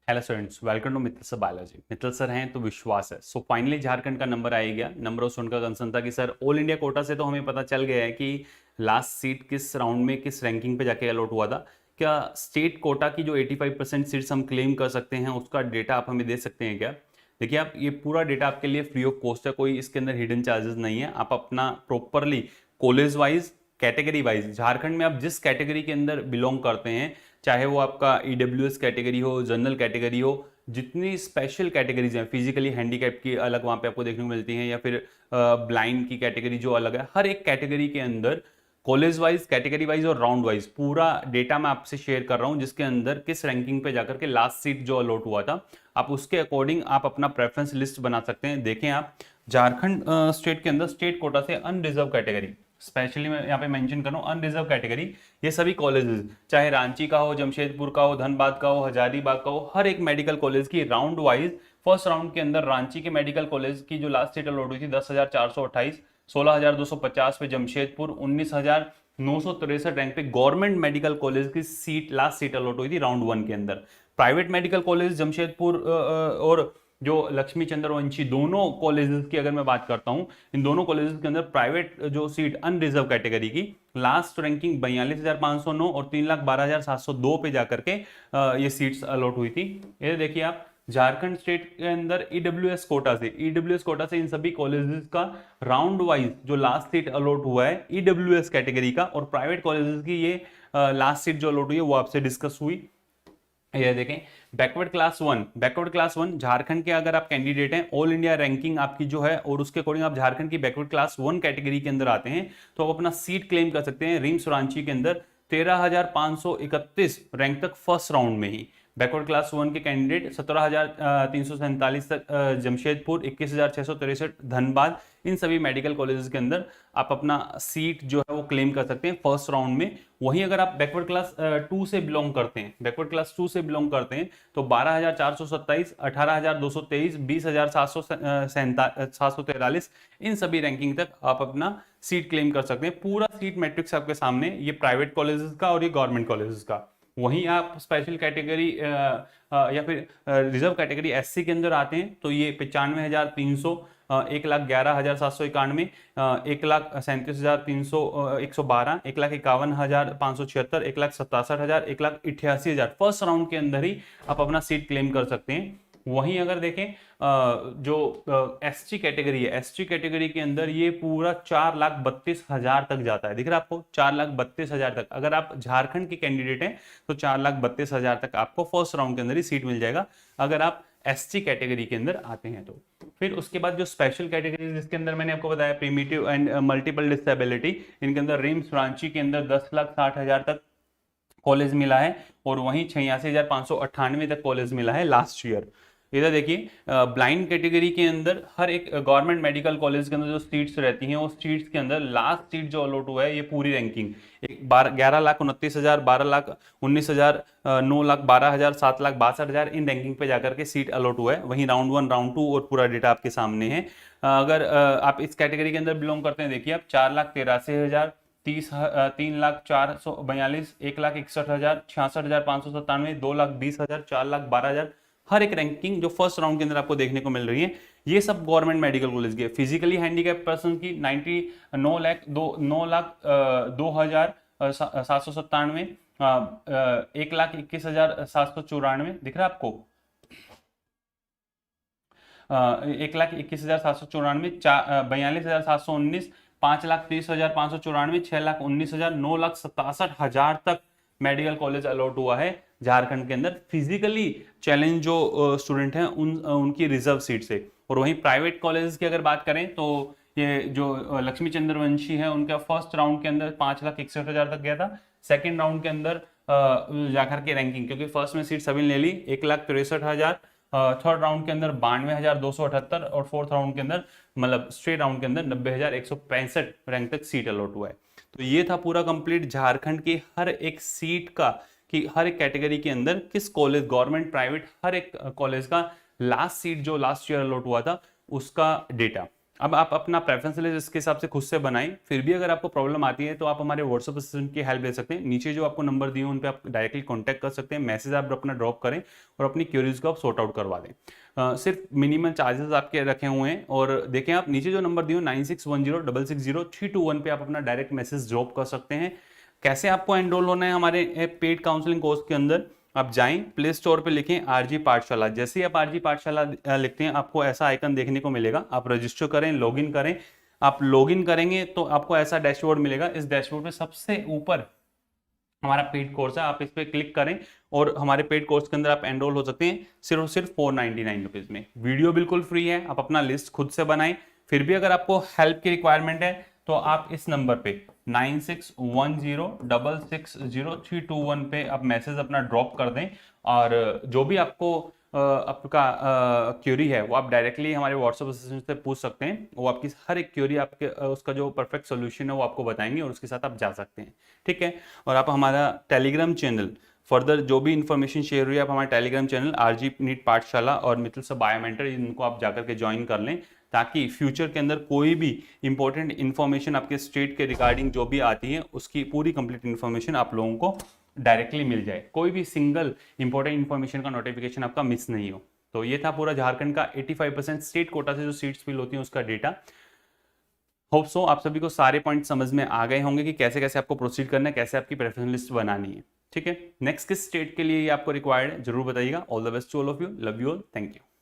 Hello students, welcome to Mittal sir biology. Mittal sir हैं तो विश्वास है। सो फाइनली झारखंड का नंबर आ ही गया। नंबर ऑफ स्टूडेंट का कंसर्न था कि सर ऑल इंडिया कोटा से तो हमें पता चल गया है कि लास्ट सीट किस राउंड में किस रैंकिंग पे जाके अलॉट हुआ था। क्या स्टेट कोटा की जो 85% सीट्स हम क्लेम कर सकते हैं उसका डेटा आप हमें दे सकते हैं क्या? देखिए, आप ये पूरा डेटा आपके लिए फ्री ऑफ कॉस्ट है, कोई इसके अंदर हिडन चार्जेस नहीं है। आप अपना properly college wise, category wise, Jharkhand में आप जिस कैटेगरी के अंदर बिलोंग करते हैं, चाहे वो आपका ईडब्ल्यूएस कैटेगरी हो, जनरल कैटेगरी हो, जितनी स्पेशल कैटेगरीज हैं, फिजिकली हैंडीकैप की अलग वहाँ पे आपको देखने को मिलती हैं, या फिर ब्लाइंड की कैटेगरी जो अलग है, हर एक कैटेगरी के अंदर कॉलेज वाइज, कैटेगरी वाइज और राउंड वाइज पूरा डेटा मैं आपसे शेयर कर रहा हूँ, जिसके अंदर किस रैंकिंग पे जाकर के लास्ट सीट जो अलॉट हुआ था, आप उसके अकॉर्डिंग आप अपना प्रेफरेंस लिस्ट बना सकते हैं। देखें, आप झारखंड स्टेट के अंदर स्टेट कोटा से अनरिजर्व कैटेगरी, स्पेशली मैं यहाँ पे मेंशन कर रहा हूँ अनरिजर्व कैटेगरी, ये सभी कॉलेजेस, चाहे रांची का हो, जमशेदपुर का हो, धनबाद का हो, हजारीबाग का हो, हर एक मेडिकल कॉलेज की राउंड वाइज फर्स्ट राउंड के अंदर रांची के मेडिकल कॉलेज की जो लास्ट सीट अलॉट हुई थी 10,428, 16,250 पे जमशेदपुर, 19,963 रैंक पे गवर्नमेंट मेडिकल कॉलेज की सीट लास्ट सीट अलॉट हुई थी राउंड वन के अंदर। प्राइवेट मेडिकल कॉलेज जमशेदपुर और जो लक्ष्मी चंद्रवंशी दोनों कॉलेजेस की अगर मैं बात करता हूं, इन दोनों कॉलेजेस के अंदर प्राइवेट जो सीट अनरिजर्व कैटेगरी की लास्ट रैंकिंग 42,509 और 3,12,702 पे जाकर के ये सीट्स अलॉट हुई थी। ये देखिए आप, झारखंड स्टेट के अंदर ईडब्ल्यूएस कोटा से इन सभी कॉलेजेस का राउंड वाइज जो लास्ट सीट अलॉट हुआ है ईडब्ल्यूएस कैटेगरी का, और प्राइवेट कॉलेजेस की ये लास्ट सीट जो अलॉट हुई है वो आपसे डिस्कस हुई। ये देखें, बैकवर्ड क्लास वन झारखंड के अगर आप कैंडिडेट हैं, ऑल इंडिया रैंकिंग आपकी जो है और उसके अकॉर्डिंग आप झारखंड की बैकवर्ड क्लास वन कैटेगरी के अंदर आते हैं, तो आप अपना सीट क्लेम कर सकते हैं रिम्स रांची के अंदर 13,531 रैंक तक फर्स्ट राउंड में ही। बैकवर्ड क्लास वन के कैंडिडेट 17,347 तक जमशेदपुर, 21,663 धनबाद, इन सभी मेडिकल कॉलेजेस के अंदर आप अपना सीट जो है वो क्लेम कर सकते हैं फर्स्ट राउंड में। वहीं अगर आप बैकवर्ड क्लास टू से बिलोंग करते हैं, तो 12,427, 18,223, 20,743, इन सभी रैंकिंग तक आप अपना सीट क्लेम कर सकते हैं। पूरा सीट मैट्रिक्स आपके सामने, ये प्राइवेट कॉलेजेस का और ये गवर्नमेंट कॉलेजेस का। वहीं आप स्पेशल कैटेगरी या फिर रिजर्व कैटेगरी एससी के अंदर आते हैं, तो ये 95,300, 1,11,791, 1,37,300, 112, 1,51,576, 1,67,000, 1,88,000 फर्स्ट राउंड के अंदर ही आप अपना सीट क्लेम कर सकते हैं। वहीं अगर देखें जो एसटी कैटेगरी है, एसटी कैटेगरी के अंदर ये पूरा 4,32,000 तक जाता है। दिख रहा है आपको, 4,32,000 तक। अगर आप झारखंड के कैंडिडेट हैं तो 4,32,000 तक आपको फर्स्ट राउंड के अंदर ही सीट मिल जाएगा, अगर आप एसटी कैटेगरी के अंदर आते हैं तो। फिर उसके बाद जो स्पेशल कैटेगरी जिसके अंदर मैंने आपको बताया प्रीमिटिव एंड मल्टीपल डिसेबिलिटी, इनके अंदर रिम्स रांची के अंदर 10,60,000 तक कॉलेज मिला है, और वहीं 86,598 तक कॉलेज मिला है लास्ट ईयर। इधर देखिए, ब्लाइंड कैटेगरी के अंदर हर एक गवर्नमेंट मेडिकल कॉलेज के अंदर जो सीट्स रहती हैं, वो सीट्स के अंदर लास्ट सीट जो अलॉट हुआ है, ये पूरी रैंकिंग 11,29,000, 12,19,000, 9,12,000, 7,62,000 इन रैंकिंग पे जाकर के सीट अलॉट हुआ है। वहीं राउंड वन, राउंड टू और पूरा डेटा आपके सामने है। अगर आप इस कैटेगरी के अंदर बिलोंग करते हैं, देखिए आप 4,83,000, 3,04,442, 1,61,000, 66,597, 2,20,000, 4,12,000, हर एक रैंकिंग जो फर्स्ट राउंड के अंदर आपको देखने को मिल रही है, ये सब गवर्नमेंट मेडिकल कॉलेज की है। फिजिकली हैंडीकैप पर्सन की 9,02,797, 1,21,794, दिख रहा है आपको, 1,21,794, 42,719, 5,30,594, 6,19,000, 9,67,000 तक मेडिकल कॉलेज अलॉट हुआ है झारखंड के अंदर फिजिकली चैलेंज जो स्टूडेंट हैं उनकी रिजर्व सीट से। और वहीं प्राइवेट कॉलेज की अगर बात करें तो ये जो लक्ष्मी चंद्रवंशी है, उनका फर्स्ट राउंड के अंदर 5,61,000 तक गया था। सेकंड राउंड के अंदर जाकर के रैंकिंग, क्योंककि फर्स्ट में सीट सभी ने ले ली, 1,63,000, थर्ड राउंड के अंदर 92,278, और फोर्थ राउंड के अंदर मतलब स्ट्रेट राउंड के अंदर 90,165 रैंक तक सीट अलॉट हुआ है। तो ये था पूरा कंप्लीट झारखंड की हर एक सीट का, कि हर एक कैटेगरी के अंदर किस कॉलेज, गवर्नमेंट, प्राइवेट, हर एक कॉलेज का लास्ट सीट जो लास्ट ईयर अलॉट हुआ था उसका डेटा। अब आप अपना प्रेफरेंस लिस्ट इसके हिसाब से खुद से बनाएं। फिर भी अगर आपको प्रॉब्लम आती है तो आप हमारे व्हाट्सएप असिस्टेंट की हेल्प ले सकते हैं। नीचे जो आपको नंबर दिए उन पे आप डायरेक्टली कांटेक्ट कर सकते हैं, मैसेज आप अपना ड्रॉप करें और अपनी क्यूरीज को आप सॉर्ट आउट करवा दें। सिर्फ मिनिमम चार्जेस आपके रखे हुए हैं। और देखें आप नीचे जो नंबर दिए 9610660321 पे आप अपना डायरेक्ट मैसेज ड्रॉप कर सकते हैं। कैसे आपको एनरोल होना है हमारे पेड काउंसलिंग कोर्स के अंदर, आप जाएं प्ले स्टोर पे लिखें आरजी पाठशाला। जैसे ही आप आरजी पाठशाला लिखते हैं आपको ऐसा आइकन देखने को मिलेगा, आप रजिस्टर करें, लॉगिन करें। आप लॉगिन करेंगे तो आपको ऐसा डैशबोर्ड मिलेगा। इस डैशबोर्ड पे सबसे ऊपर हमारा पेड कोर्स है, आप इस पे क्लिक करें और हमारे पेड कोर्स के अंदर आप एनरोल हो सकते हैं सिर्फ और सिर्फ 499 रुपीज में। वीडियो बिल्कुल फ्री है, आप अपना लिस्ट खुद से बनाएं। फिर भी अगर आपको हेल्प की रिक्वायरमेंट है तो आप इस नंबर पे 9610660321 पे आप मैसेज अपना ड्रॉप कर दें और जो भी आपको आपका क्यूरी है वो आप डायरेक्टली हमारे व्हाट्सएप असिस्टेंट से पूछ सकते हैं। वो आपकी हर एक क्यूरी आपके उसका जो परफेक्ट सोल्यूशन है वो आपको बताएंगे और उसके साथ आप जा सकते हैं, ठीक है। और आप हमारा टेलीग्राम चैनल फर्दर जो भी इन्फॉर्मेशन शेयर हुई आप हमारे टेलीग्राम चैनल आरजी नीट पाठशाला और मित्तल से बायोमेंटर इनको आप जाकर के ज्वाइन कर लें, ताकि फ्यूचर के अंदर कोई भी इंपॉर्टेंट इन्फॉर्मेशन आपके स्टेट के रिगार्डिंग जो भी आती है उसकी पूरी कंप्लीट इन्फॉर्मेशन आप लोगों को डायरेक्टली मिल जाए, कोई भी सिंगल इंपॉर्टेंट इन्फॉर्मेशन का नोटिफिकेशन आपका मिस नहीं हो। तो ये था पूरा झारखंड का 85% स्टेट कोटा से जो सीट्स फिल होती हैं उसका डेटा। होप सो आप सभी को सारे पॉइंट समझ में आ गए होंगे कि कैसे कैसे आपको प्रोसीड करना है, कैसे आपकी प्रेफरेंस लिस्ट बनानी है, ठीक है। नेक्स्ट किस स्टेट के लिए ये आपको रिक्वायर्ड है जरूर बताइएगा। All the best to all of you, love you all, thank you.